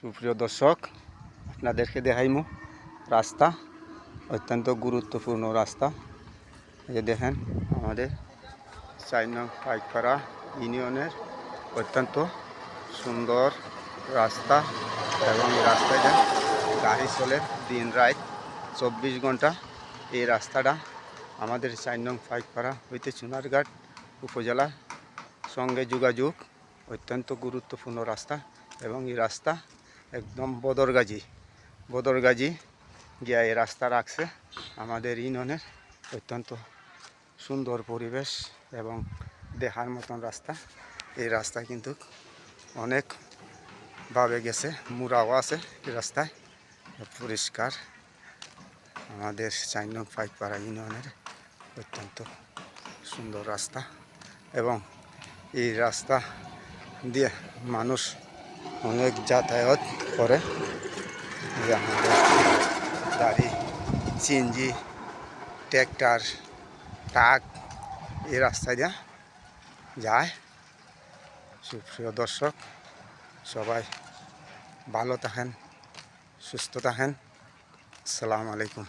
সুপ্রিয় দর্শক, আপনাদেরকে দেখাইমু রাস্তা, অত্যন্ত গুরুত্বপূর্ণ রাস্তা। এই যে দেখেন, আমাদের 4 নং পাইকপাড়া ইউনিয়নের অত্যন্ত সুন্দর রাস্তা এবং এই রাস্তাটা গাড়ি চলে দিন রাত 24 ঘন্টা। এই রাস্তাটা আমাদের 4 নং পাইকপাড়া হইতে চুনারঘাট উপজেলার সঙ্গে যোগাযোগ, অত্যন্ত গুরুত্বপূর্ণ রাস্তা। এবং এই রাস্তা একদম বদরগাজী গিয়া এই রাস্তা রাখছে আমাদের ইউনিয়নের। অত্যন্ত সুন্দর পরিবেশ এবং দেখার মতন রাস্তা। এই রাস্তা কিন্তু অনেকভাবে গেছে, মুড়াও আছে এই রাস্তায়, পরিষ্কার। আমাদের 4 নং পাইকপাড়া ইউনিয়নের অত্যন্ত সুন্দর রাস্তা এবং এই রাস্তা দিয়ে মানুষ অনেক যাতায়াত করে। আমাদের গাড়ি, সিএনজি, ট্র্যাক্টর, ট্রাক এই রাস্তা দিয়ে যায়। সুপ্রিয় দর্শক, সবাই ভালো থাকেন, সুস্থ থাকেন। আসসালামু আলাইকুম।